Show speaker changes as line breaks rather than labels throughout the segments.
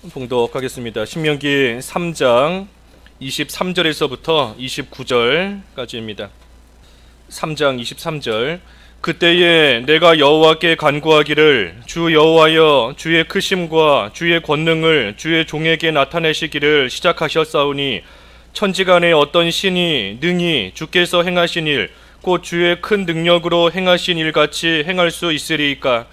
봉독하겠습니다. 신명기 3장 23절에서부터 29절까지입니다. 3장 23절. 그때에 내가 여호와께 간구하기를 주 여호와여 주의 크심과 주의 권능을 주의 종에게 나타내시기를 시작하셨사오니 천지간에 어떤 신이 능히 주께서 행하신 일 곧 주의 큰 능력으로 행하신 일같이 행할 수 있으리이까.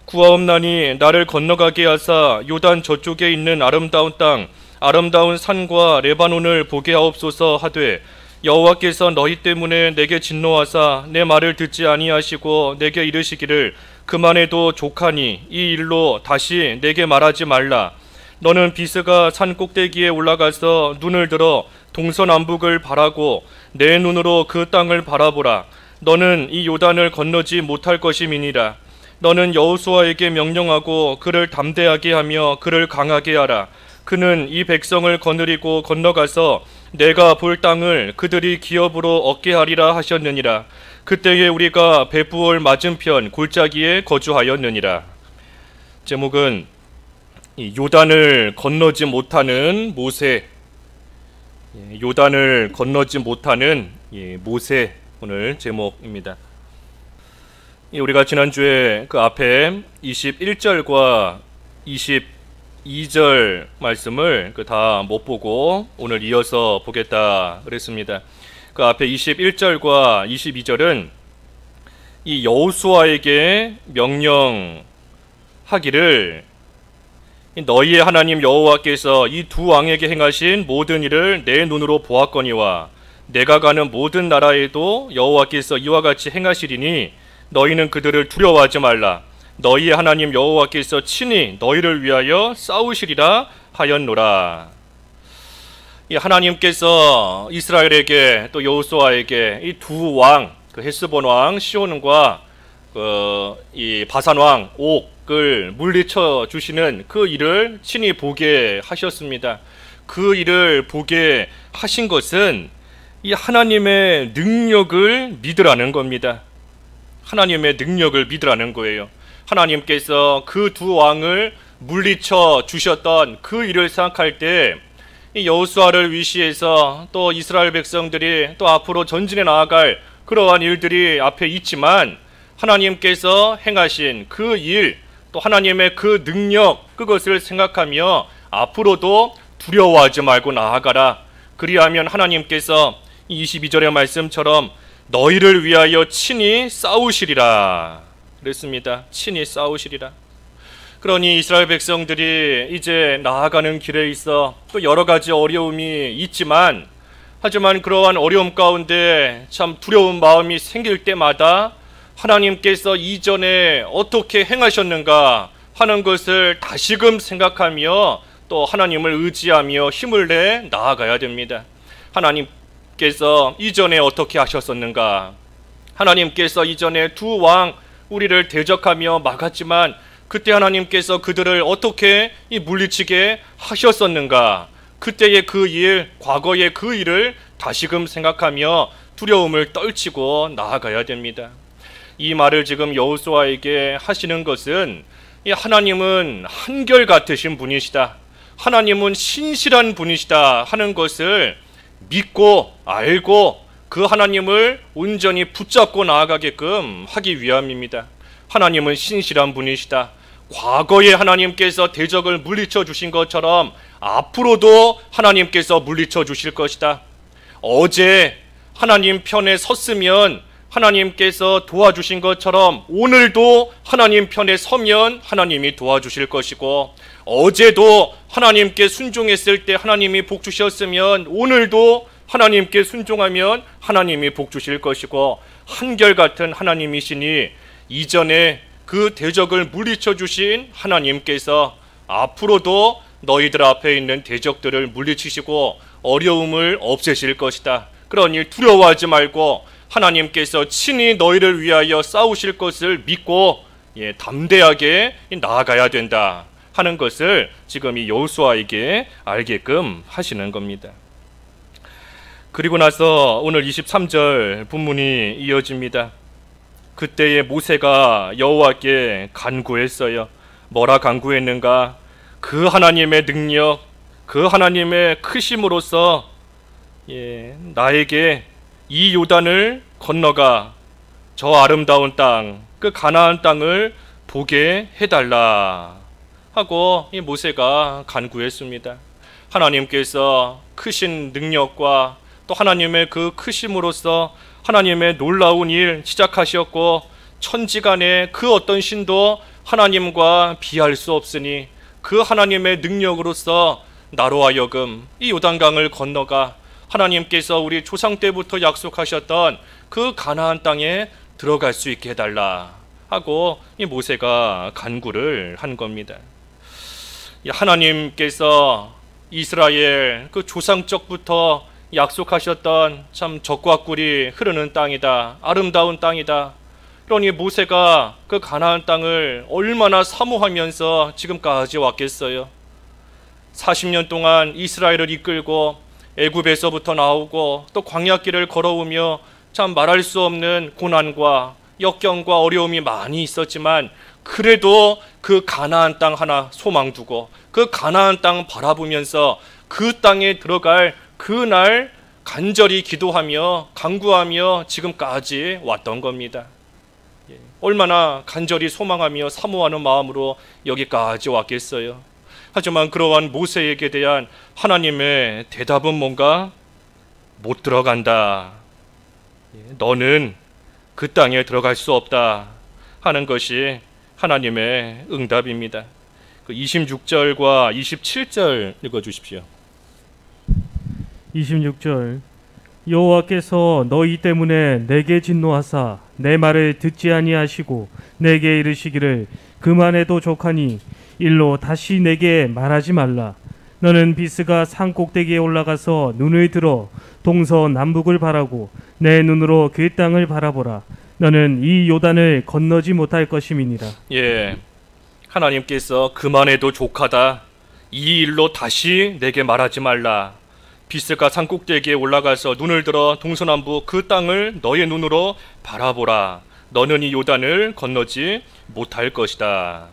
구하옵나니 나를 건너가게 하사 요단 저쪽에 있는 아름다운 땅 아름다운 산과 레바논을 보게 하옵소서 하되 여호와께서 너희 때문에 내게 진노하사 내 말을 듣지 아니하시고 내게 이르시기를 그만해도 족하니 이 일로 다시 내게 말하지 말라. 너는 비스가 산 꼭대기에 올라가서 눈을 들어 동서남북을 바라고 내 눈으로 그 땅을 바라보라. 너는 이 요단을 건너지 못할 것임이니라. 너는 여호수아에게 명령하고 그를 담대하게 하며 그를 강하게 하라. 그는 이 백성을 거느리고 건너가서 내가 볼 땅을 그들이 기업으로 얻게 하리라 하셨느니라. 그때에 우리가 베부올 맞은편 골짜기에 거주하였느니라. 제목은 요단을 건너지 못하는 모세. 요단을 건너지 못하는 모세, 오늘 제목입니다. 우리가 지난주에 그 앞에 21절과 22절 말씀을 다 못 보고 오늘 이어서 보겠다 그랬습니다. 그 앞에 21절과 22절은 이 여호수아에게 명령하기를 너희의 하나님 여호와께서 이 두 왕에게 행하신 모든 일을 내 눈으로 보았거니와 내가 가는 모든 나라에도 여호와께서 이와 같이 행하시리니 너희는 그들을 두려워하지 말라. 너희의 하나님 여호와께서 친히 너희를 위하여 싸우시리라 하였노라. 이 하나님께서 이스라엘에게 또 여호수아에게 이 두 왕, 그 헤스본 왕 시온과 이 바산 왕 옥을 물리쳐 주시는 그 일을 친히 보게 하셨습니다. 그 일을 보게 하신 것은 이 하나님의 능력을 믿으라는 겁니다. 하나님의 능력을 믿으라는 거예요. 하나님께서 그 두 왕을 물리쳐 주셨던 그 일을 생각할 때 이 여호수아를 위시해서 또 이스라엘 백성들이 또 앞으로 전진해 나아갈 그러한 일들이 앞에 있지만 하나님께서 행하신 그 일, 또 하나님의 그 능력, 그것을 생각하며 앞으로도 두려워하지 말고 나아가라. 그리하면 하나님께서 22절의 말씀처럼 너희를 위하여 친히 싸우시리라 그랬습니다. 친히 싸우시리라. 그러니 이스라엘 백성들이 이제 나아가는 길에 있어 또 여러 가지 어려움이 있지만 하지만 그러한 어려움 가운데 참 두려운 마음이 생길 때마다 하나님께서 이전에 어떻게 행하셨는가 하는 것을 다시금 생각하며 또 하나님을 의지하며 힘을 내 나아가야 됩니다. 하나님께서 이전에 어떻게 하셨었는가? 하나님께서 이전에 두 왕 우리를 대적하며 막았지만 그때 하나님께서 그들을 어떻게 물리치게 하셨었는가? 그때의 그 일, 과거의 그 일을 다시금 생각하며 두려움을 떨치고 나아가야 됩니다. 이 말을 지금 여호수아에게 하시는 것은 하나님은 한결같으신 분이시다, 하나님은 신실한 분이시다 하는 것을 믿고 알고 그 하나님을 온전히 붙잡고 나아가게끔 하기 위함입니다. 하나님은 신실한 분이시다. 과거에 하나님께서 대적을 물리쳐 주신 것처럼 앞으로도 하나님께서 물리쳐 주실 것이다. 어제 하나님 편에 섰으면 하나님께서 도와주신 것처럼 오늘도 하나님 편에 서면 하나님이 도와주실 것이고, 어제도 하나님께 순종했을 때 하나님이 복 주셨으면 오늘도 하나님께 순종하면 하나님이 복 주실 것이고, 한결같은 하나님이시니 이전에 그 대적을 물리쳐 주신 하나님께서 앞으로도 너희들 앞에 있는 대적들을 물리치시고 어려움을 없애실 것이다. 그러니 두려워하지 말고 하나님께서 친히 너희를 위하여 싸우실 것을 믿고 담대하게 나아가야 된다 하는 것을 지금 이 여호수아에게 알게끔 하시는 겁니다. 그리고 나서 오늘 23절 본문이 이어집니다. 그때에 모세가 여호와께 간구했어요. 뭐라 간구했는가? 그 하나님의 능력, 그 하나님의 크심으로써 나에게 이 요단을 건너가 저 아름다운 땅, 그 가나안 땅을 보게 해달라 하고 이 모세가 간구했습니다. 하나님께서 크신 능력과 또 하나님의 그 크심으로써 하나님의 놀라운 일 시작하셨고, 천지간의 그 어떤 신도 하나님과 비할 수 없으니 그 하나님의 능력으로서 나로 하여금 이 요단강을 건너가 하나님께서 우리 조상 때부터 약속하셨던 그 가나안 땅에 들어갈 수 있게 해달라 하고 이 모세가 간구를 한 겁니다. 하나님께서 이스라엘 그 조상적부터 약속하셨던 참 젖과 꿀이 흐르는 땅이다, 아름다운 땅이다. 그러니 모세가 그 가나안 땅을 얼마나 사모하면서 지금까지 왔겠어요. 40년 동안 이스라엘을 이끌고 애굽에서부터 나오고 또 광야길을 걸어오며 참 말할 수 없는 고난과 역경과 어려움이 많이 있었지만, 그래도 그 가나안 땅 하나 소망 두고 그 가나안 땅 바라보면서 그 땅에 들어갈 그날 간절히 기도하며 간구하며 지금까지 왔던 겁니다. 얼마나 간절히 소망하며 사모하는 마음으로 여기까지 왔겠어요. 하지만 그러한 모세에게 대한 하나님의 대답은 뭔가? 못 들어간다. 너는 그 땅에 들어갈 수 없다 하는 것이 하나님의 응답입니다. 26절과 27절 읽어주십시오.
26절 여호와께서 너희 때문에 내게 진노하사 내 말을 듣지 아니하시고 내게 이르시기를 그만해도 족하니 일로 다시 내게 말하지 말라. 너는 비스가 산 꼭대기에 올라가서 눈을 들어 동서남북을 바라고 내 눈으로 그 땅을 바라보라. 너는 이 요단을 건너지 못할 것임이니라.
하나님께서 그만해도 족하다, 이 일로 다시 내게 말하지 말라. 비스가 산 꼭대기에 올라가서 눈을 들어 동서남북 그 땅을 너의 눈으로 바라보라. 너는 이 요단을 건너지 못할 것이다.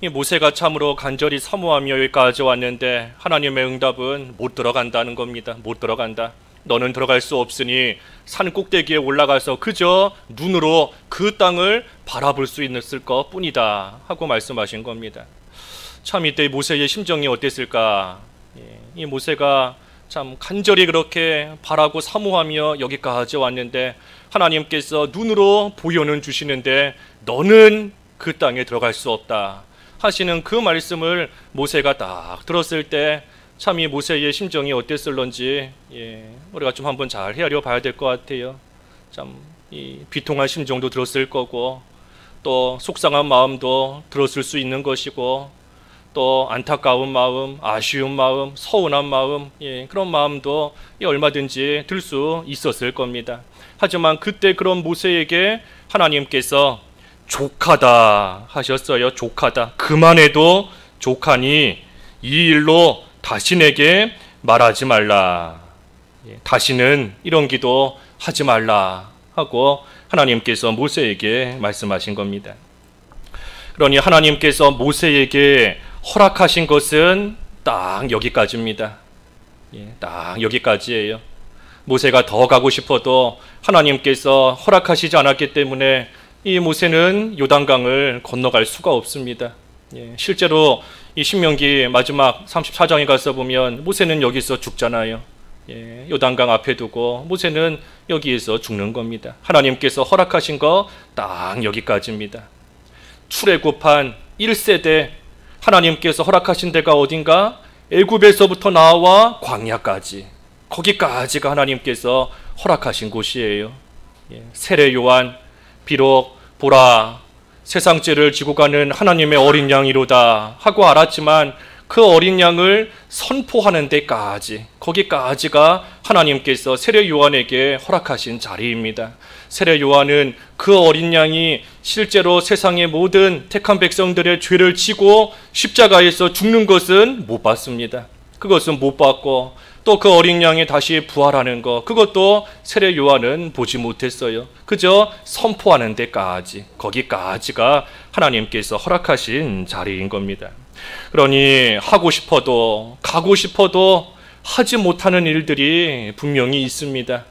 이 모세가 참으로 간절히 사모하며 여기까지 왔는데 하나님의 응답은 못 들어간다는 겁니다. 못 들어간다. 너는 들어갈 수 없으니 산 꼭대기에 올라가서 그저 눈으로 그 땅을 바라볼 수 있을 것뿐이다 하고 말씀하신 겁니다. 참 이때 모세의 심정이 어땠을까? 이 모세가 참 간절히 그렇게 바라고 사모하며 여기까지 왔는데 하나님께서 눈으로 보여는 주시는데 너는 그 땅에 들어갈 수 없다 하시는 그 말씀을 모세가 딱 들었을 때 참 이 모세의 심정이 어땠을런지 우리가 좀 한번 잘 헤아려 봐야 될 것 같아요. 참 이 비통한 심정도 들었을 거고 또 속상한 마음도 들었을 수 있는 것이고 또 안타까운 마음, 아쉬운 마음, 서운한 마음, 그런 마음도 얼마든지 들 수 있었을 겁니다. 하지만 그때 그런 모세에게 하나님께서 족하다 하셨어요. 족하다. 그만해도 족하니 이 일로 다시 내게 말하지 말라. 다시는 이런 기도 하지 말라 하고 하나님께서 모세에게 말씀하신 겁니다. 그러니 하나님께서 모세에게 허락하신 것은 딱 여기까지입니다. 딱 여기까지예요. 모세가 더 가고 싶어도 하나님께서 허락하시지 않았기 때문에 이 모세는 요단강을 건너갈 수가 없습니다. 실제로 이 신명기 마지막 34장에 가서 보면 모세는 여기서 죽잖아요. 요단강 앞에 두고 모세는 여기에서 죽는 겁니다. 하나님께서 허락하신 거 딱 여기까지입니다. 출애굽한 1세대 하나님께서 허락하신 데가 어딘가? 애굽에서부터 나와 광야까지, 거기까지가 하나님께서 허락하신 곳이에요. 세례 요한, 비록 보라 세상 죄를 지고 가는 하나님의 어린 양이로다 하고 알았지만 그 어린 양을 선포하는 데까지, 거기까지가 하나님께서 세례 요한에게 허락하신 자리입니다. 세례 요한은 그 어린 양이 실제로 세상의 모든 택한 백성들의 죄를 지고 십자가에서 죽는 것은 못 봤습니다. 그것은 못 봤고 또 그 어린 양이 다시 부활하는 것, 그것도 세례 요한은 보지 못했어요. 그저 선포하는 데까지, 거기까지가 하나님께서 허락하신 자리인 겁니다. 그러니 하고 싶어도 가고 싶어도 하지 못하는 일들이 분명히 있습니다.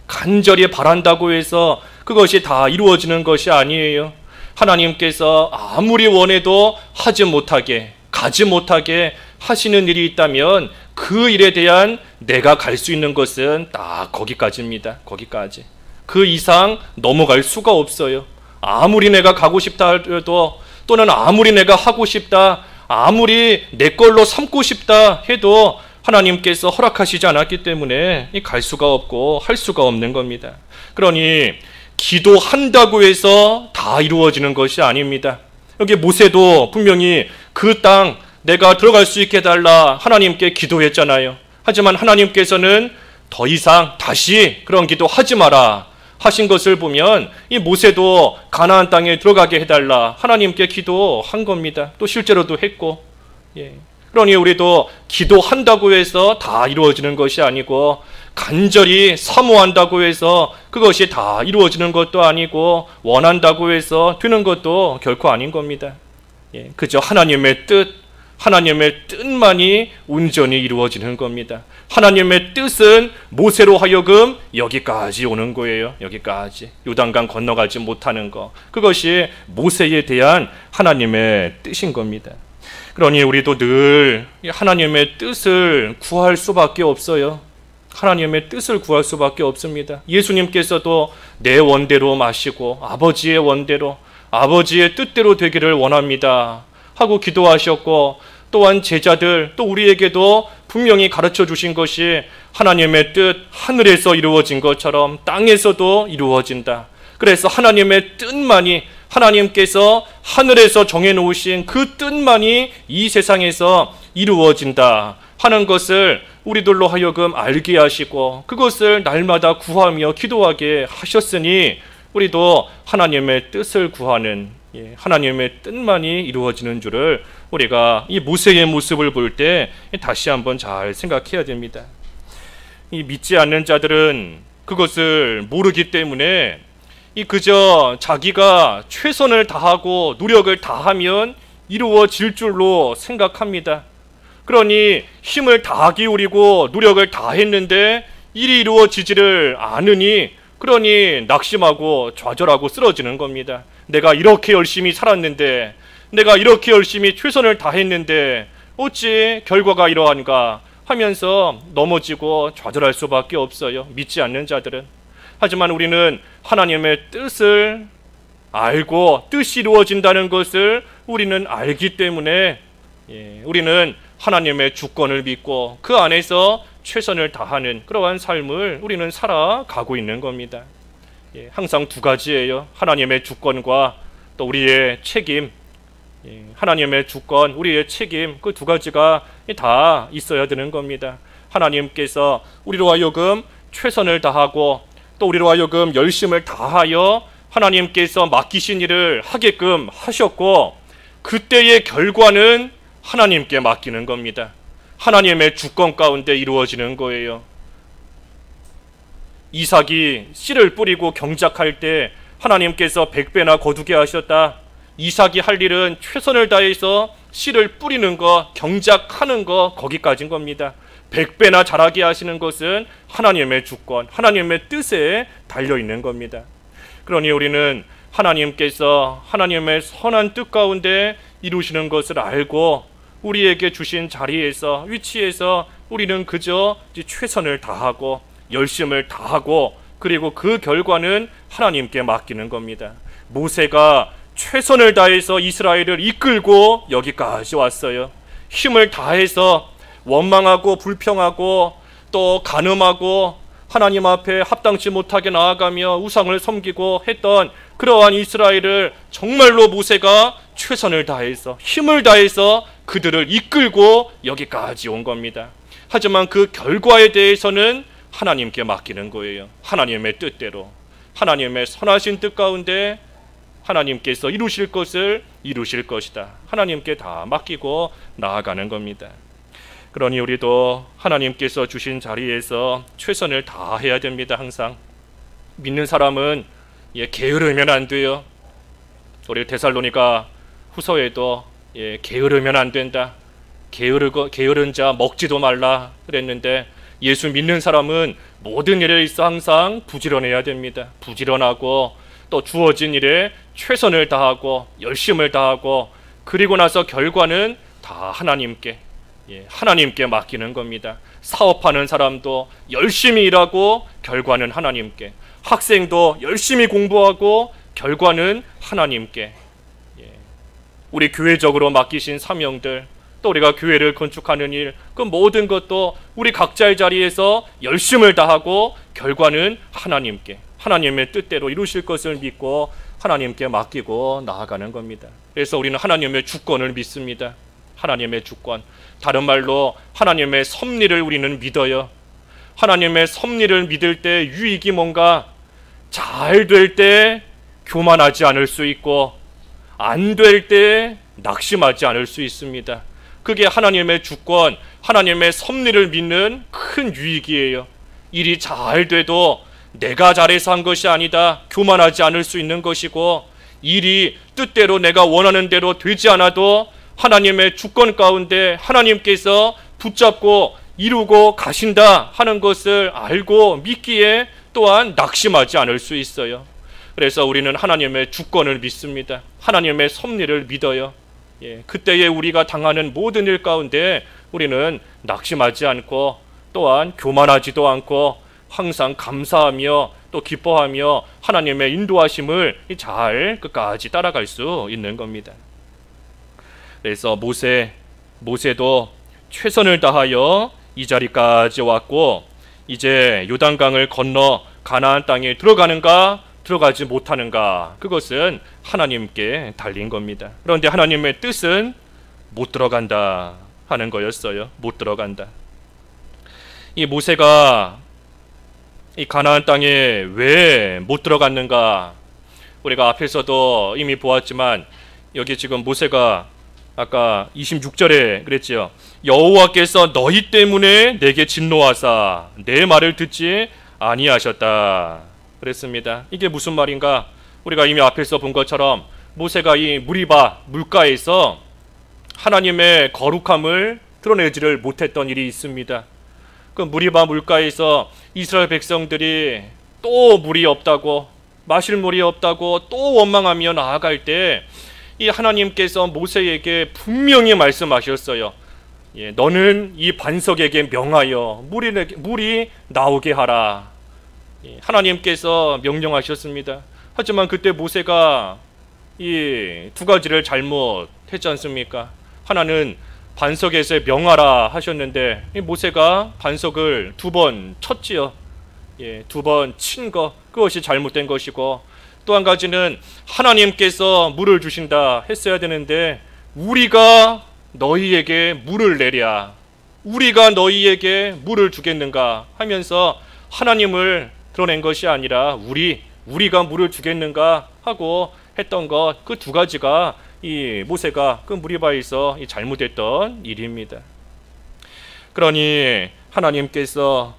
간절히 바란다고 해서 그것이 다 이루어지는 것이 아니에요. 하나님께서 아무리 원해도 하지 못하게, 가지 못하게 하시는 일이 있다면 그 일에 대한 내가 갈 수 있는 것은 딱 거기까지입니다. 거기까지. 그 이상 넘어갈 수가 없어요. 아무리 내가 가고 싶다 해도, 또는 아무리 내가 하고 싶다, 아무리 내 걸로 삼고 싶다 해도 하나님께서 허락하시지 않았기 때문에 갈 수가 없고 할 수가 없는 겁니다. 그러니 기도한다고 해서 다 이루어지는 것이 아닙니다. 여기 모세도 분명히 그 땅 내가 들어갈 수 있게 해달라 하나님께 기도했잖아요. 하지만 하나님께서는 더 이상 다시 그런 기도 하지 마라 하신 것을 보면 이 모세도 가나안 땅에 들어가게 해달라 하나님께 기도한 겁니다. 또 실제로도 했고, 그러니 우리도 기도한다고 해서 다 이루어지는 것이 아니고, 간절히 사모한다고 해서 그것이 다 이루어지는 것도 아니고, 원한다고 해서 되는 것도 결코 아닌 겁니다. 그저 하나님의 뜻만이 온전히 이루어지는 겁니다. 하나님의 뜻은 모세로 하여금 여기까지 오는 거예요. 여기까지. 요단강 건너가지 못하는 거. 그것이 모세에 대한 하나님의 뜻인 겁니다. 그러니 우리도 늘 하나님의 뜻을 구할 수밖에 없어요. 하나님의 뜻을 구할 수밖에 없습니다. 예수님께서도 내 원대로 마시고 아버지의 원대로, 아버지의 뜻대로 되기를 원합니다 하고 기도하셨고, 또한 제자들, 또 우리에게도 분명히 가르쳐 주신 것이 하나님의 뜻, 하늘에서 이루어진 것처럼 땅에서도 이루어진다. 그래서 하나님의 뜻만이, 하나님께서 하늘에서 정해놓으신 그 뜻만이 이 세상에서 이루어진다 하는 것을 우리들로 하여금 알게 하시고, 그것을 날마다 구하며 기도하게 하셨으니 우리도 하나님의 뜻을 구하는, 하나님의 뜻만이 이루어지는 줄을 우리가 이 모세의 모습을 볼 때 다시 한번 잘 생각해야 됩니다. 이 믿지 않는 자들은 그것을 모르기 때문에 그저 자기가 최선을 다하고 노력을 다하면 이루어질 줄로 생각합니다. 그러니 힘을 다 기울이고 노력을 다 했는데 일이 이루어지지를 않으니, 그러니 낙심하고 좌절하고 쓰러지는 겁니다. 내가 이렇게 열심히 살았는데, 내가 이렇게 열심히 최선을 다했는데 어찌 결과가 이러한가 하면서 넘어지고 좌절할 수밖에 없어요. 믿지 않는 자들은. 하지만 우리는 하나님의 뜻을 알고 뜻이 이루어진다는 것을 우리는 알기 때문에 우리는 하나님의 주권을 믿고 그 안에서 최선을 다하는 그러한 삶을 우리는 살아가고 있는 겁니다. 항상 두 가지예요. 하나님의 주권과 또 우리의 책임. 하나님의 주권, 우리의 책임, 그 두 가지가 다 있어야 되는 겁니다. 하나님께서 우리로 하여금 최선을 다하고 또 우리로 하여금 열심을 다하여 하나님께서 맡기신 일을 하게끔 하셨고, 그때의 결과는 하나님께 맡기는 겁니다. 하나님의 주권 가운데 이루어지는 거예요. 이삭이 씨를 뿌리고 경작할 때 하나님께서 100배나 거두게 하셨다. 이삭이 할 일은 최선을 다해서 씨를 뿌리는 것, 경작하는 것, 거기까지인 겁니다. 100배나 자라게 하시는 것은 하나님의 주권, 하나님의 뜻에 달려있는 겁니다. 그러니 우리는 하나님께서 하나님의 선한 뜻 가운데 이루시는 것을 알고 우리에게 주신 자리에서, 위치에서 우리는 그저 최선을 다하고 열심을 다하고, 그리고 그 결과는 하나님께 맡기는 겁니다. 모세가 최선을 다해서 이스라엘을 이끌고 여기까지 왔어요. 힘을 다해서 원망하고 불평하고 또 간음하고 하나님 앞에 합당치 못하게 나아가며 우상을 섬기고 했던 그러한 이스라엘을 정말로 모세가 최선을 다해서 힘을 다해서 그들을 이끌고 여기까지 온 겁니다. 하지만 그 결과에 대해서는 하나님께 맡기는 거예요. 하나님의 뜻대로, 하나님의 선하신 뜻 가운데 하나님께서 이루실 것을 이루실 것이다. 하나님께 다 맡기고 나아가는 겁니다. 그러니 우리도 하나님께서 주신 자리에서 최선을 다해야 됩니다. 항상 믿는 사람은 게으르면 안 돼요. 우리 데살로니가 후서에도 게으르면 안 된다. 게으른 자 먹지도 말라 그랬는데, 예수 믿는 사람은 모든 일에 있어 항상 부지런해야 됩니다. 부지런하고 또 주어진 일에 최선을 다하고 열심을 다하고, 그리고 나서 결과는 다 하나님께 맡기는 겁니다. 사업하는 사람도 열심히 일하고 결과는 하나님께, 학생도 열심히 공부하고 결과는 하나님께. 우리 교회적으로 맡기신 사명들, 또 우리가 교회를 건축하는 일, 그 모든 것도 우리 각자의 자리에서 열심을 다하고 결과는 하나님께, 하나님의 뜻대로 이루실 것을 믿고 하나님께 맡기고 나아가는 겁니다. 그래서 우리는 하나님의 주권을 믿습니다. 하나님의 주권, 다른 말로 하나님의 섭리를 우리는 믿어요. 하나님의 섭리를 믿을 때 유익이 뭔가, 잘 될 때 교만하지 않을 수 있고 안 될 때 낙심하지 않을 수 있습니다. 그게 하나님의 주권, 하나님의 섭리를 믿는 큰 유익이에요. 일이 잘 돼도 내가 잘해서 한 것이 아니다, 교만하지 않을 수 있는 것이고, 일이 뜻대로 내가 원하는 대로 되지 않아도 하나님의 주권 가운데 하나님께서 붙잡고 이루고 가신다 하는 것을 알고 믿기에 또한 낙심하지 않을 수 있어요. 그래서 우리는 하나님의 주권을 믿습니다. 하나님의 섭리를 믿어요. 그때에 우리가 당하는 모든 일 가운데 우리는 낙심하지 않고 또한 교만하지도 않고 항상 감사하며 또 기뻐하며 하나님의 인도하심을 잘 끝까지 따라갈 수 있는 겁니다. 그래서 모세도 최선을 다하여 이 자리까지 왔고, 이제 요단강을 건너 가나안 땅에 들어가는가 들어가지 못하는가, 그것은 하나님께 달린 겁니다. 그런데 하나님의 뜻은 못 들어간다 하는 거였어요. 못 들어간다. 이 모세가 이 가나안 땅에 왜 못 들어갔는가, 우리가 앞에서도 이미 보았지만 여기 지금 모세가 아까 26절에 그랬지요. 여호와께서 너희 때문에 내게 진노하사 내 말을 듣지 아니하셨다 그랬습니다. 이게 무슨 말인가? 우리가 이미 앞에서 본 것처럼 모세가 이 무리바 물가에서 하나님의 거룩함을 드러내지를 못했던 일이 있습니다. 그 무리바 물가에서 이스라엘 백성들이 또 물이 없다고, 마실 물이 없다고 또 원망하며 나아갈 때 이 하나님께서 모세에게 분명히 말씀하셨어요. 너는 이 반석에게 명하여 물이 나오게 하라. 하나님께서 명령하셨습니다. 하지만 그때 모세가 이 두 가지를 잘못했지 않습니까? 하나는 반석에서 명하라 하셨는데 모세가 반석을 두 번 쳤지요. 두 번 친 거, 그것이 잘못된 것이고, 또 한 가지는 하나님께서 물을 주신다 했어야 되는데 우리가 너희에게 물을 내랴, 우리가 너희에게 물을 주겠는가 하면서 하나님을 드러낸 것이 아니라 우리가 물을 주겠는가 하고 했던 것, 그 두 가지가 이 모세가 그 무리바에서 잘못했던 일입니다. 그러니 하나님께서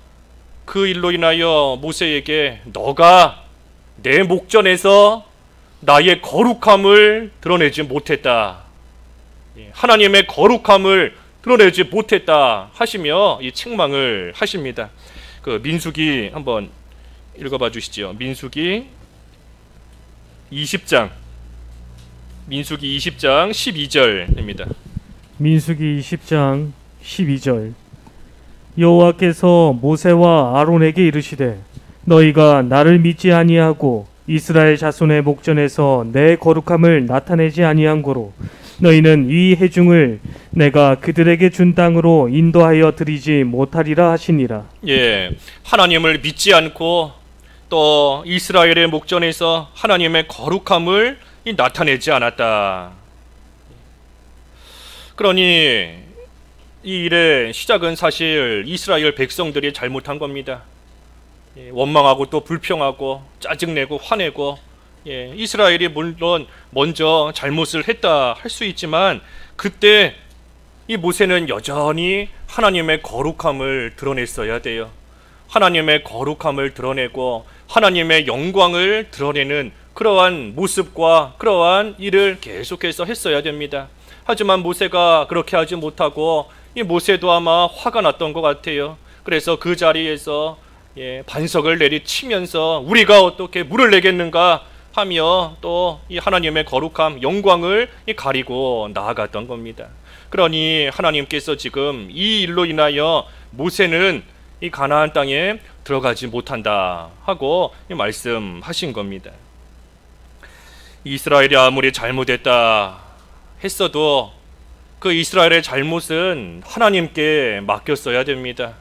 그 일로 인하여 모세에게 너가 내 목전에서 나의 거룩함을 드러내지 못했다, 하나님의 거룩함을 드러내지 못했다 하시며 이 책망을 하십니다. 그 민수기 한번 읽어봐 주시죠. 민수기 20장 12절입니다.
민수기 20장 12절. 여호와께서 모세와 아론에게 이르시되 너희가 나를 믿지 아니하고 이스라엘 자손의 목전에서 내 거룩함을 나타내지 아니한 고로 너희는 이 회중을 내가 그들에게 준 땅으로 인도하여 드리지 못하리라 하시니라.
하나님을 믿지 않고 또 이스라엘의 목전에서 하나님의 거룩함을 나타내지 않았다. 그러니 이 일의 시작은 사실 이스라엘 백성들이 잘못한 겁니다. 원망하고 또 불평하고 짜증내고 화내고, 이스라엘이 물론 먼저 잘못을 했다 할 수 있지만 그때 이 모세는 여전히 하나님의 거룩함을 드러냈어야 돼요. 하나님의 거룩함을 드러내고 하나님의 영광을 드러내는 그러한 모습과 그러한 일을 계속해서 했어야 됩니다. 하지만 모세가 그렇게 하지 못하고 이 모세도 아마 화가 났던 것 같아요. 그래서 그 자리에서 반석을 내리치면서 우리가 어떻게 물을 내겠는가 하며 또 이 하나님의 거룩함, 영광을 가리고 나아갔던 겁니다. 그러니 하나님께서 지금 이 일로 인하여 모세는 이 가나안 땅에 들어가지 못한다 하고 말씀하신 겁니다. 이스라엘이 아무리 잘못했다 했어도 그 이스라엘의 잘못은 하나님께 맡겼어야 됩니다.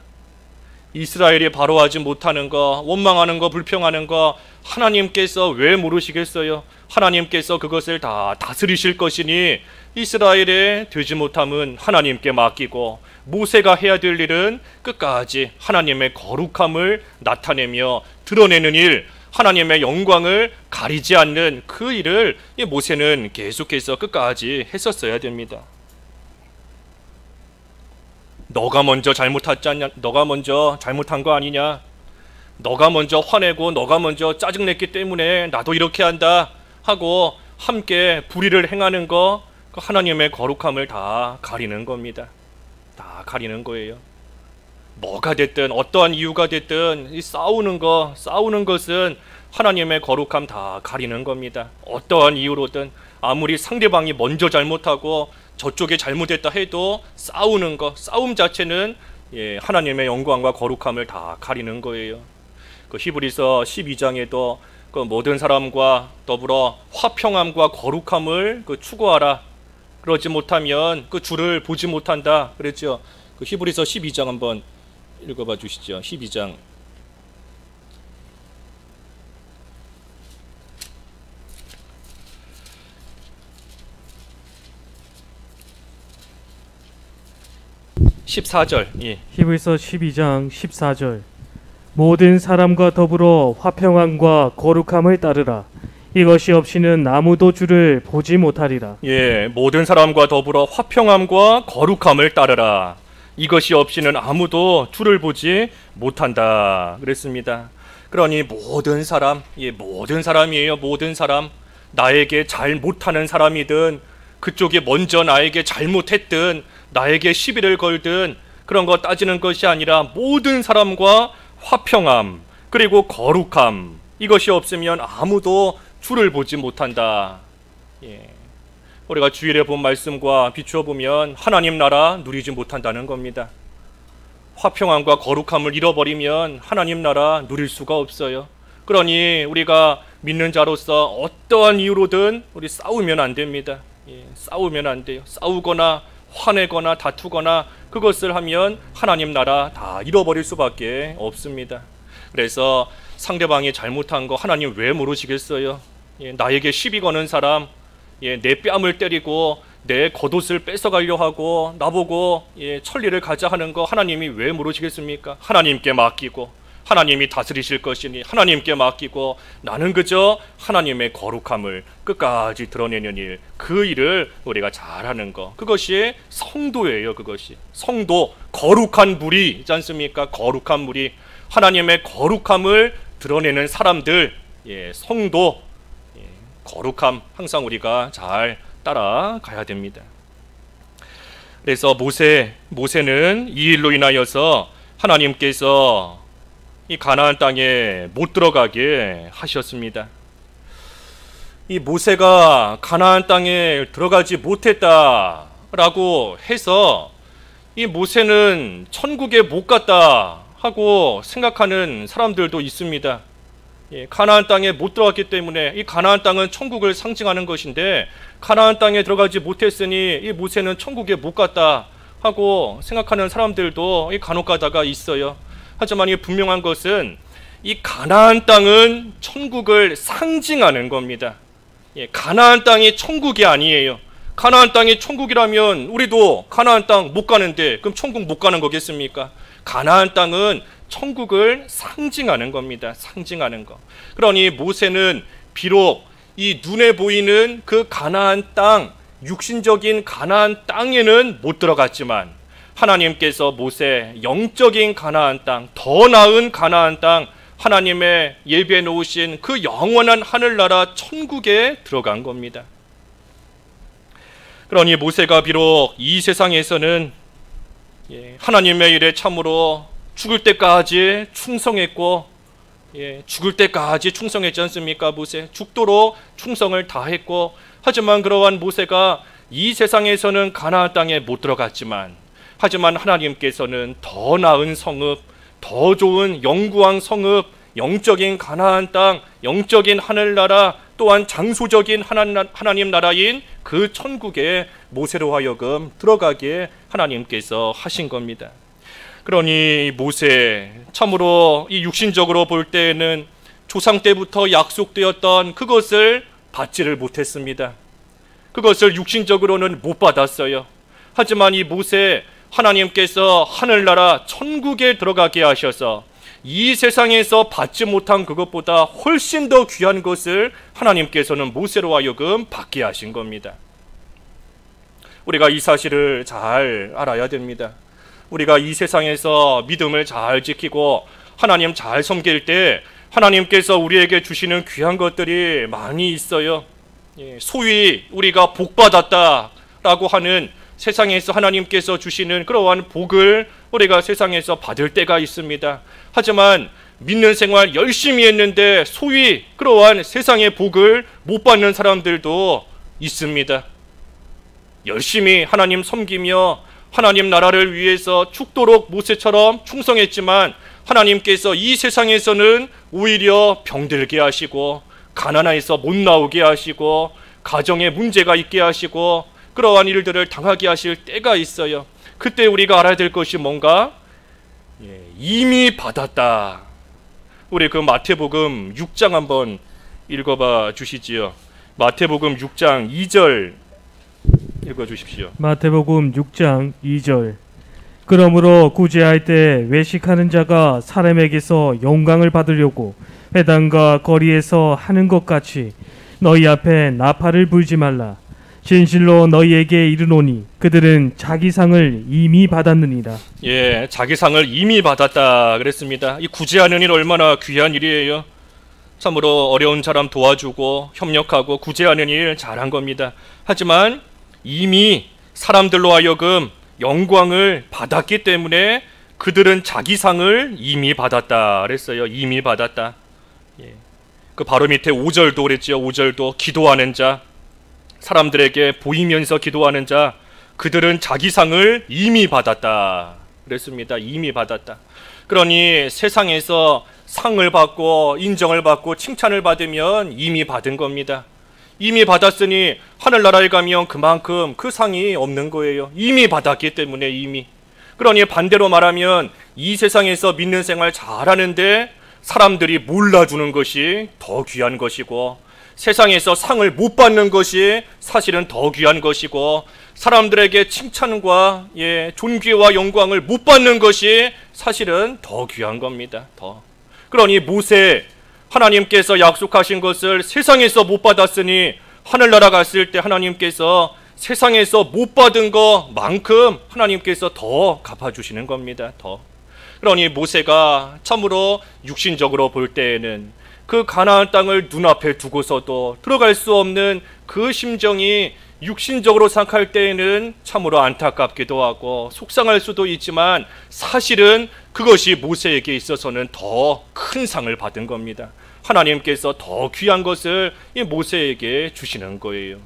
이스라엘이 바로하지 못하는 거, 원망하는 거, 불평하는 거 하나님께서 왜 모르시겠어요? 하나님께서 그것을 다 다스리실 것이니 이스라엘의 되지 못함은 하나님께 맡기고 모세가 해야 될 일은 끝까지 하나님의 거룩함을 나타내며 드러내는 일, 하나님의 영광을 가리지 않는 그 일을 모세는 계속해서 끝까지 했었어야 됩니다. 너가 먼저 잘못했잖냐? 너가 먼저 잘못한 거 아니냐? 너가 먼저 화내고 너가 먼저 짜증냈기 때문에 나도 이렇게 한다 하고 함께 불의를 행하는 거, 그 하나님의 거룩함을 다 가리는 겁니다. 다 가리는 거예요. 뭐가 됐든 어떠한 이유가 됐든 이 싸우는 것은 하나님의 거룩함 다 가리는 겁니다. 어떠한 이유로든 아무리 상대방이 먼저 잘못하고 저쪽이 잘못했다 해도 싸우는 거, 싸움 자체는 하나님의 영광과 거룩함을 다 가리는 거예요. 그 히브리서 12장에도 그 모든 사람과 더불어 화평함과 거룩함을 추구하라. 그러지 못하면 그 주를 보지 못한다. 그랬죠. 그 히브리서 12장 한번 읽어봐 주시죠. 12장.
히브리서 12장 14절. 모든 사람과 더불어 화평함과 거룩함을 따르라. 이것이 없이는 아무도 주를 보지 못하리라.
모든 사람과 더불어 화평함과 거룩함을 따르라. 이것이 없이는 아무도 주를 보지 못한다. 그랬습니다. 그러니 모든 사람, 모든 사람이에요. 모든 사람. 나에게 잘 못하는 사람이든 그쪽이 먼저 나에게 잘못했든 나에게 시비를 걸든 그런 거 따지는 것이 아니라 모든 사람과 화평함 그리고 거룩함, 이것이 없으면 아무도 주를 보지 못한다. 우리가 주일에 본 말씀과 비추어 보면 하나님 나라 누리지 못한다는 겁니다. 화평함과 거룩함을 잃어버리면 하나님 나라 누릴 수가 없어요. 그러니 우리가 믿는 자로서 어떠한 이유로든 우리 싸우면 안 됩니다. 싸우면 안 돼요. 싸우거나 화내거나 다투거나 그것을 하면 하나님 나라 다 잃어버릴 수밖에 없습니다. 그래서 상대방이 잘못한 거 하나님 왜 모르시겠어요? 나에게 시비 거는 사람, 내 뺨을 때리고 내 겉옷을 뺏어가려 하고 나보고 천리를 가자 하는 거 하나님이 왜 모르시겠습니까? 하나님께 맡기고 하나님이 다스리실 것이니 하나님께 맡기고 나는 그저 하나님의 거룩함을 끝까지 드러내는 일, 그 일을 우리가 잘하는 거, 그것이 성도예요. 그것이 성도, 거룩한 무리이지 않습니까? 거룩한 무리, 하나님의 거룩함을 드러내는 사람들, 성도, 거룩함 항상 우리가 잘 따라가야 됩니다. 그래서 모세는 이 일로 인하여서 하나님께서 이 가나안 땅에 못 들어가게 하셨습니다. 이 모세가 가나안 땅에 들어가지 못했다라고 해서 이 모세는 천국에 못 갔다 하고 생각하는 사람들도 있습니다. 가나안 땅에 못 들어갔기 때문에 이 가나안 땅은 천국을 상징하는 것인데 가나안 땅에 들어가지 못했으니 이 모세는 천국에 못 갔다 하고 생각하는 사람들도 간혹 가다가 있어요. 하지만 이 분명한 것은 이 가나안 땅은 천국을 상징하는 겁니다. 가나안 땅이 천국이 아니에요. 가나안 땅이 천국이라면 우리도 가나안 땅 못 가는데 그럼 천국 못 가는 거겠습니까? 가나안 땅은 천국을 상징하는 겁니다. 상징하는 거. 그러니 모세는 비록 이 눈에 보이는 그 가나안 땅, 육신적인 가나안 땅에는 못 들어갔지만 하나님께서 모세 영적인 가나안 땅, 더 나은 가나안 땅, 하나님의 예비해 놓으신 그 영원한 하늘나라 천국에 들어간 겁니다. 그러니 모세가 비록 이 세상에서는 하나님의 일에 참으로 죽을 때까지 충성했고, 죽을 때까지 충성했지 않습니까? 모세 죽도록 충성을 다했고, 하지만 그러한 모세가 이 세상에서는 가나안 땅에 못 들어갔지만, 하지만 하나님께서는 더 나은 성읍, 더 좋은 영구한 성읍, 영적인 가나안 땅, 영적인 하늘나라, 또한 장소적인 하나님 나라인 그 천국에 모세로 하여금 들어가게 하나님께서 하신 겁니다. 그러니 모세 참으로 이 육신적으로 볼 때에는 조상 때부터 약속되었던 그것을 받지를 못했습니다. 그것을 육신적으로는 못 받았어요. 하지만 이 모세, 하나님께서 하늘나라 천국에 들어가게 하셔서 이 세상에서 받지 못한 그것보다 훨씬 더 귀한 것을 하나님께서는 모세로 하여금 받게 하신 겁니다. 우리가 이 사실을 잘 알아야 됩니다. 우리가 이 세상에서 믿음을 잘 지키고 하나님 잘 섬길 때 하나님께서 우리에게 주시는 귀한 것들이 많이 있어요. 소위 우리가 복받았다라고 하는 세상에서 하나님께서 주시는 그러한 복을 우리가 세상에서 받을 때가 있습니다. 하지만 믿는 생활 열심히 했는데 소위 그러한 세상의 복을 못 받는 사람들도 있습니다. 열심히 하나님 섬기며 하나님 나라를 위해서 죽도록 모세처럼 충성했지만 하나님께서 이 세상에서는 오히려 병들게 하시고 가난해서 못 나오게 하시고 가정에 문제가 있게 하시고 그러한 일들을 당하게 하실 때가 있어요. 그때 우리가 알아야 될 것이 뭔가? 이미 받았다. 우리 그 마태복음 6장 한번 읽어봐 주시지요. 마태복음 6장 2절 읽어주십시오.
마태복음 6장 2절. 그러므로 구제할 때 외식하는 자가 사람에게서 영광을 받으려고 회당과 거리에서 하는 것 같이 너희 앞에 나팔을 불지 말라. 진실로 너희에게 이르노니 그들은 자기 상을 이미 받았느니라.
자기 상을 이미 받았다 그랬습니다. 이 구제하는 일 얼마나 귀한 일이에요. 참으로 어려운 사람 도와주고 협력하고 구제하는 일 잘한 겁니다. 하지만 이미 사람들로 하여금 영광을 받았기 때문에 그들은 자기 상을 이미 받았다 그랬어요. 이미 받았다. 그 바로 밑에 5절도 그랬죠. 5절도 기도하는 자, 사람들에게 보이면서 기도하는 자, 그들은 자기 상을 이미 받았다 그랬습니다. 이미 받았다. 그러니 세상에서 상을 받고 인정을 받고 칭찬을 받으면 이미 받은 겁니다. 이미 받았으니 하늘나라에 가면 그만큼 그 상이 없는 거예요. 이미 받았기 때문에 이미. 그러니 반대로 말하면 이 세상에서 믿는 생활 잘하는데 사람들이 몰라주는 것이 더 귀한 것이고, 세상에서 상을 못 받는 것이 사실은 더 귀한 것이고, 사람들에게 칭찬과 존귀와 영광을 못 받는 것이 사실은 더 귀한 겁니다. 더. 그러니 모세, 하나님께서 약속하신 것을 세상에서 못 받았으니 하늘나라 갔을 때 하나님께서 세상에서 못 받은 것만큼 하나님께서 더 갚아주시는 겁니다. 더. 그러니 모세가 참으로 육신적으로 볼 때에는 그 가나안 땅을 눈앞에 두고서도 들어갈 수 없는 그 심정이 육신적으로 생각할 때에는 참으로 안타깝기도 하고 속상할 수도 있지만 사실은 그것이 모세에게 있어서는 더 큰 상을 받은 겁니다. 하나님께서 더 귀한 것을 이 모세에게 주시는 거예요.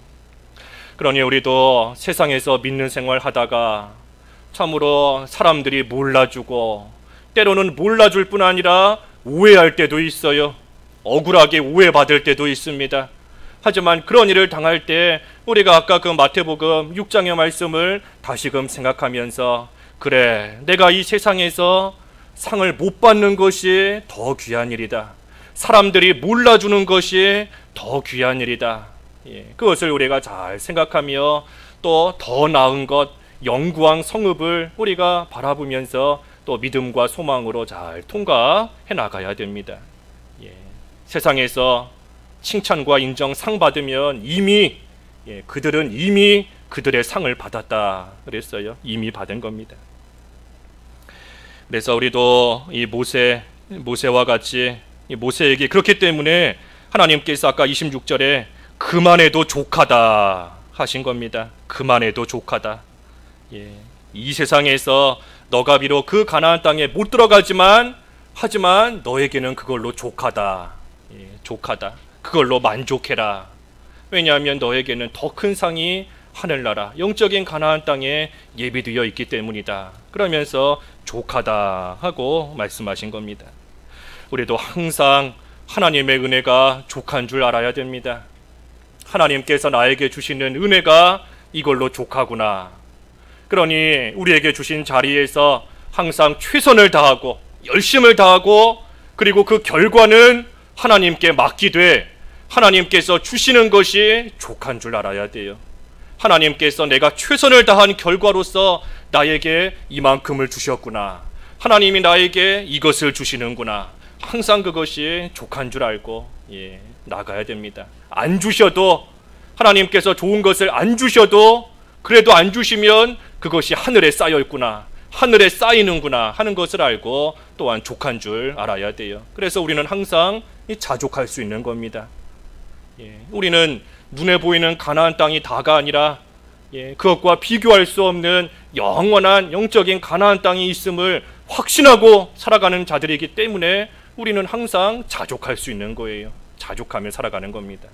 그러니 우리도 세상에서 믿는 생활 하다가 참으로 사람들이 몰라주고 때로는 몰라줄 뿐 아니라 오해할 때도 있어요. 억울하게 오해받을 때도 있습니다. 하지만 그런 일을 당할 때 우리가 아까 그 마태복음 6장의 말씀을 다시금 생각하면서 그래, 내가 이 세상에서 상을 못 받는 것이 더 귀한 일이다. 사람들이 몰라주는 것이 더 귀한 일이다. 그것을 우리가 잘 생각하며 또 더 나은 것, 영구한 성읍을 우리가 바라보면서 또 믿음과 소망으로 잘 통과해 나가야 됩니다. 세상에서 칭찬과 인정, 상 받으면 이미 그들은 이미 그들의 상을 받았다 그랬어요. 이미 받은 겁니다. 그래서 우리도 이 모세와 같이 이 모세에게 그렇기 때문에 하나님께서 아까 26절에 그만해도 족하다 하신 겁니다. 그만해도 족하다. 예, 이 세상에서 너가 비록 그 가나안 땅에 못 들어가지만 하지만 너에게는 그걸로 족하다. 예, 족하다. 그걸로 만족해라. 왜냐하면 너에게는 더 큰 상이 하늘나라 영적인 가나안 땅에 예비되어 있기 때문이다. 그러면서 족하다 하고 말씀하신 겁니다. 우리도 항상 하나님의 은혜가 족한 줄 알아야 됩니다. 하나님께서 나에게 주시는 은혜가 이걸로 족하구나. 그러니 우리에게 주신 자리에서 항상 최선을 다하고 열심을 다하고 그리고 그 결과는 하나님께 맡기되 하나님께서 주시는 것이 족한 줄 알아야 돼요. 하나님께서 내가 최선을 다한 결과로서 나에게 이만큼을 주셨구나. 하나님이 나에게 이것을 주시는구나. 항상 그것이 족한 줄 알고 나가야 됩니다. 안 주셔도 하나님께서 좋은 것을 안 주셔도 그래도 안 주시면 그것이 하늘에 쌓여 있구나. 하늘에 쌓이는구나 하는 것을 알고 또한 족한 줄 알아야 돼요. 그래서 우리는 항상 자족할 수 있는 겁니다. 우리는 눈에 보이는 가나안 땅이 다가 아니라 그것과 비교할 수 없는 영원한 영적인 가나안 땅이 있음을 확신하고 살아가는 자들이기 때문에 우리는 항상 자족할 수 있는 거예요. 자족하며 살아가는 겁니다.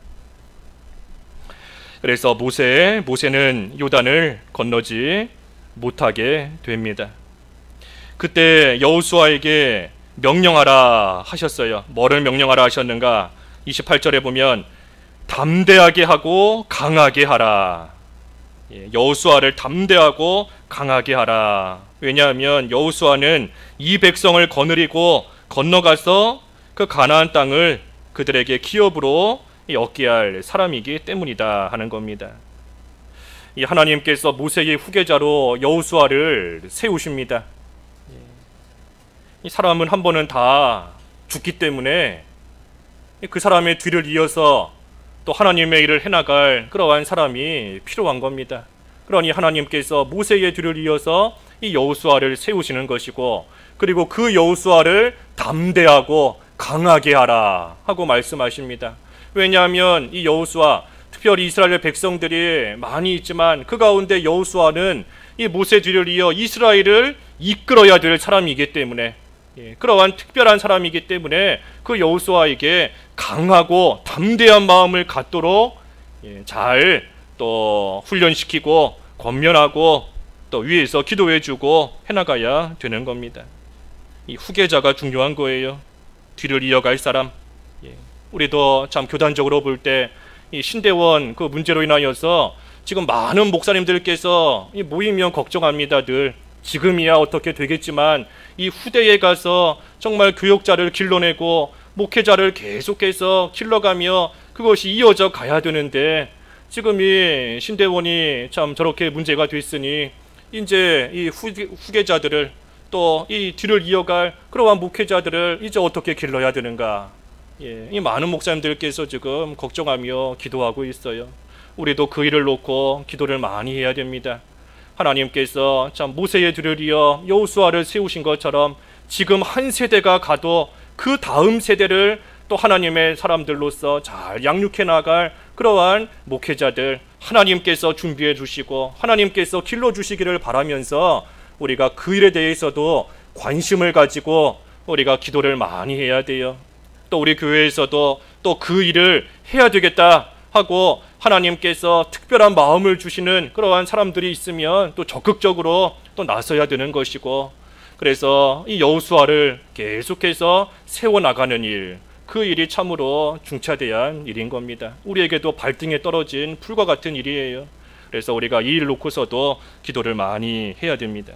그래서 모세는 요단을 건너지 못하게 됩니다. 그때 여호수아에게 명령하라 하셨어요. 뭐를 명령하라 하셨는가? 28절에 보면 담대하게 하고 강하게 하라. 여호수아를 담대하고 강하게 하라. 왜냐하면 여호수아는 이 백성을 거느리고 건너가서 그 가나안 땅을 그들에게 기업으로 얻게 할 사람이기 때문이다 하는 겁니다. 이 하나님께서 모세의 후계자로 여호수아를 세우십니다. 이 사람은 한 번은 다 죽기 때문에 그 사람의 뒤를 이어서 또 하나님의 일을 해나갈 그러한 사람이 필요한 겁니다. 그러니 하나님께서 모세의 뒤를 이어서 이 여호수아를 세우시는 것이고 그리고 그 여호수아를 담대하고 강하게 하라 하고 말씀하십니다. 왜냐하면 이 여호수아 특별히 이스라엘 백성들이 많이 있지만 그 가운데 여호수아는 이 모세 뒤를 이어 이스라엘을 이끌어야 될 사람이기 때문에 그러한 특별한 사람이기 때문에 그 여호수아에게 강하고 담대한 마음을 갖도록 잘 또 훈련시키고 권면하고 또 위에서 기도해주고 해나가야 되는 겁니다. 이 후계자가 중요한 거예요. 뒤를 이어갈 사람. 우리도 참 교단적으로 볼 때 이 신대원 그 문제로 인하여서 지금 많은 목사님들께서 모이면 걱정합니다. 늘 지금이야 어떻게 되겠지만 이 후대에 가서 정말 교역자를 길러내고 목회자를 계속해서 길러가며 그것이 이어져 가야 되는데 지금 이 신대원이 참 저렇게 문제가 됐으니 이제 이 후계자들을 또 이 뒤를 이어갈 그러한 목회자들을 이제 어떻게 길러야 되는가. 이 많은 목사님들께서 지금 걱정하며 기도하고 있어요. 우리도 그 일을 놓고 기도를 많이 해야 됩니다. 하나님께서 참 모세의 뒤를 이어 여호수아를 세우신 것처럼 지금 한 세대가 가도 그 다음 세대를 또 하나님의 사람들로서 잘 양육해 나갈 그러한 목회자들 하나님께서 준비해 주시고 하나님께서 길러 주시기를 바라면서 우리가 그 일에 대해서도 관심을 가지고 우리가 기도를 많이 해야 돼요. 또 우리 교회에서도 또 그 일을 해야 되겠다 하고 하나님께서 특별한 마음을 주시는 그러한 사람들이 있으면 또 적극적으로 또 나서야 되는 것이고 그래서 이 여호수아를 계속해서 세워나가는 일, 그 일이 참으로 중차대한 일인 겁니다. 우리에게도 발등에 떨어진 풀과 같은 일이에요. 그래서 우리가 이 일 놓고서도 기도를 많이 해야 됩니다.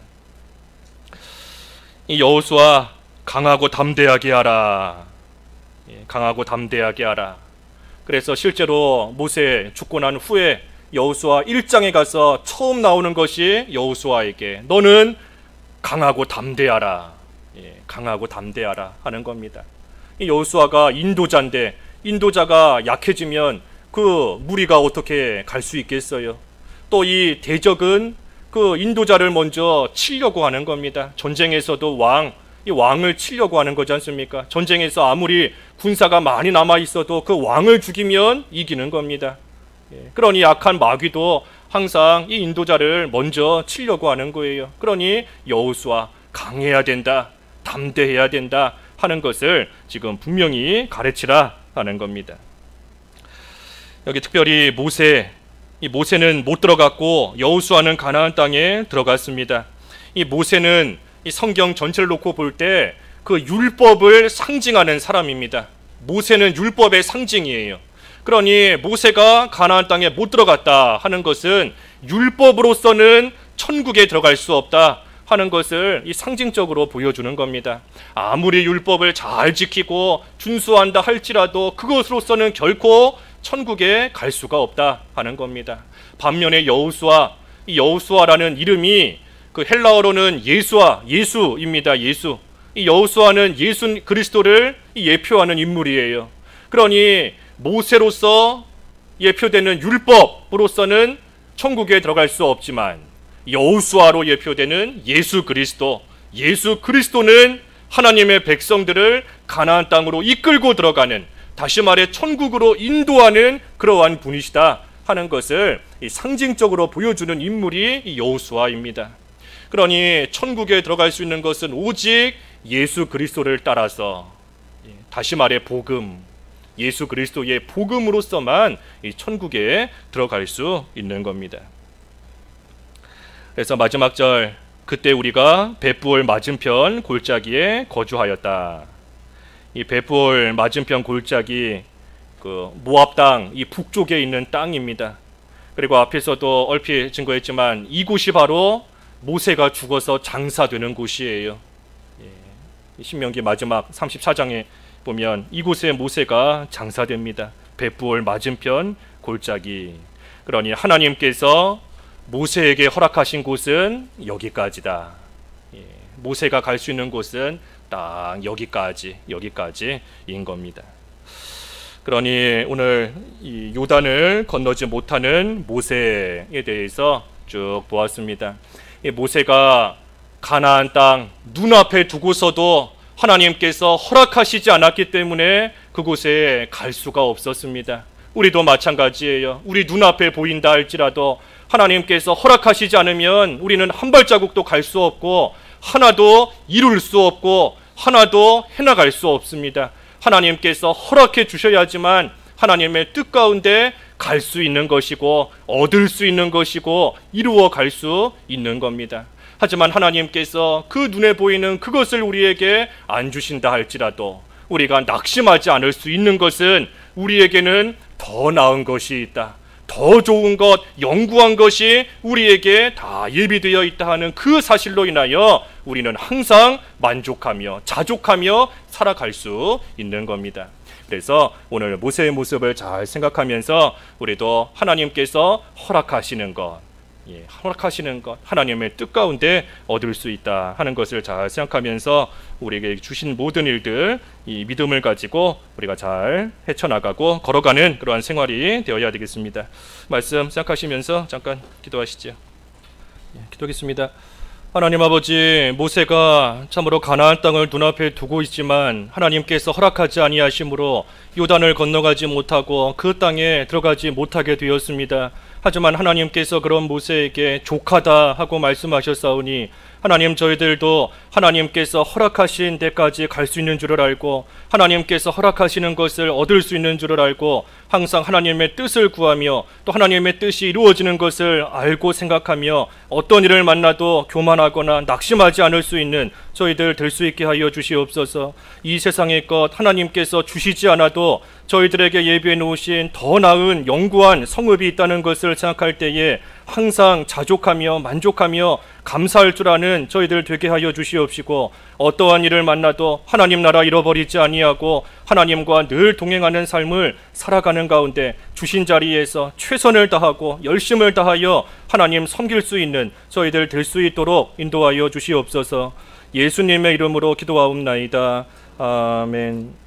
이 여호수아 강하고 담대하게 하라. 강하고 담대하게 하라. 그래서 실제로 모세 죽고 난 후에 여호수아 1장에 가서 처음 나오는 것이 여호수아에게 너는 강하고 담대하라. 강하고 담대하라 하는 겁니다. 이 여호수아가 인도자인데 인도자가 약해지면 그 무리가 어떻게 갈 수 있겠어요? 또 이 대적은 그 인도자를 먼저 치려고 하는 겁니다. 전쟁에서도 이 왕을 치려고 하는 거지 않습니까? 전쟁에서 아무리 군사가 많이 남아 있어도 그 왕을 죽이면 이기는 겁니다. 그러니 약한 마귀도 항상 이 인도자를 먼저 치려고 하는 거예요. 그러니 여호수아 강해야 된다, 담대해야 된다 하는 것을 지금 분명히 가르치라 하는 겁니다. 여기 특별히 이 모세는 못 들어갔고 여호수아는 가나안 땅에 들어갔습니다. 이 모세는 이 성경 전체를 놓고 볼 때 그 율법을 상징하는 사람입니다. 모세는 율법의 상징이에요. 그러니 모세가 가나안 땅에 못 들어갔다 하는 것은 율법으로서는 천국에 들어갈 수 없다 하는 것을 이 상징적으로 보여주는 겁니다. 아무리 율법을 잘 지키고 준수한다 할지라도 그것으로서는 결코 천국에 갈 수가 없다 하는 겁니다. 반면에 이 여호수아라는 이름이 그 헬라어로는 예수입니다. 예수. 이 여호수아는 예수 그리스도를 예표하는 인물이에요. 그러니 모세로서 예표되는 율법으로서는 천국에 들어갈 수 없지만 여호수아로 예표되는 예수 그리스도는 하나님의 백성들을 가나안 땅으로 이끌고 들어가는, 다시 말해 천국으로 인도하는 그러한 분이시다 하는 것을 상징적으로 보여주는 인물이 이 여호수아입니다. 그러니 천국에 들어갈 수 있는 것은 오직 예수 그리스도를 따라서, 다시 말해 예수 그리스도의 복음으로서만 이 천국에 들어갈 수 있는 겁니다. 그래서 마지막 절, 그때 우리가 벳부올 맞은편 골짜기에 거주하였다. 이 벳부올 맞은편 골짜기, 그 모압 땅, 이 북쪽에 있는 땅입니다. 그리고 앞에서도 얼핏 증거했지만 이곳이 바로 모세가 죽어서 장사되는 곳이에요. 신명기 마지막 34장에 보면 이곳에 모세가 장사됩니다. 벳부올 맞은편 골짜기. 그러니 하나님께서 모세에게 허락하신 곳은 여기까지다. 모세가 갈 수 있는 곳은 딱 여기까지인 겁니다. 그러니 오늘 이 요단을 건너지 못하는 모세에 대해서 쭉 보았습니다. 이 모세가 가나안 땅 눈앞에 두고서도 하나님께서 허락하시지 않았기 때문에 그곳에 갈 수가 없었습니다. 우리도 마찬가지예요. 우리 눈앞에 보인다 할지라도 하나님께서 허락하시지 않으면 우리는 한 발자국도 갈 수 없고 하나도 이룰 수 없고 하나도 해나갈 수 없습니다. 하나님께서 허락해 주셔야지만 하나님의 뜻 가운데 갈 수 있는 것이고 얻을 수 있는 것이고 이루어 갈 수 있는 겁니다. 하지만 하나님께서 그 눈에 보이는 그것을 우리에게 안 주신다 할지라도 우리가 낙심하지 않을 수 있는 것은 우리에게는 더 나은 것이 있다, 더 좋은 것, 영구한 것이 우리에게 다 예비되어 있다 하는 그 사실로 인하여 우리는 항상 만족하며 자족하며 살아갈 수 있는 겁니다. 그래서 오늘 모세의 모습을 잘 생각하면서 우리도 하나님께서 허락하시는 것, 하나님의 뜻 가운데 얻을 수 있다 하는 것을 잘 생각하면서 우리에게 주신 모든 일들, 이 믿음을 가지고 우리가 잘 헤쳐나가고 걸어가는 그러한 생활이 되어야 되겠습니다. 말씀 생각하시면서 잠깐 기도하시죠. 기도하겠습니다. 하나님 아버지, 모세가 참으로 가나안 땅을 눈앞에 두고 있지만 하나님께서 허락하지 아니하심으로 요단을 건너가지 못하고 그 땅에 들어가지 못하게 되었습니다. 하지만 하나님께서 그런 모세에게 족하다 하고 말씀하셨사오니 하나님, 저희들도 하나님께서 허락하신 데까지 갈 수 있는 줄을 알고 하나님께서 허락하시는 것을 얻을 수 있는 줄을 알고 항상 하나님의 뜻을 구하며 또 하나님의 뜻이 이루어지는 것을 알고 생각하며 어떤 일을 만나도 교만하거나 낙심하지 않을 수 있는 저희들 될 수 있게 하여 주시옵소서. 이 세상의 것 하나님께서 주시지 않아도 저희들에게 예비해 놓으신 더 나은 영구한 성읍이 있다는 것을 생각할 때에 항상 자족하며 만족하며 감사할 줄 아는 저희들 되게 하여 주시옵시고, 어떠한 일을 만나도 하나님 나라 잃어버리지 아니하고 하나님과 늘 동행하는 삶을 살아가는 가운데 주신 자리에서 최선을 다하고 열심을 다하여 하나님 섬길 수 있는 저희들 될 수 있도록 인도하여 주시옵소서. 예수님의 이름으로 기도하옵나이다. 아멘.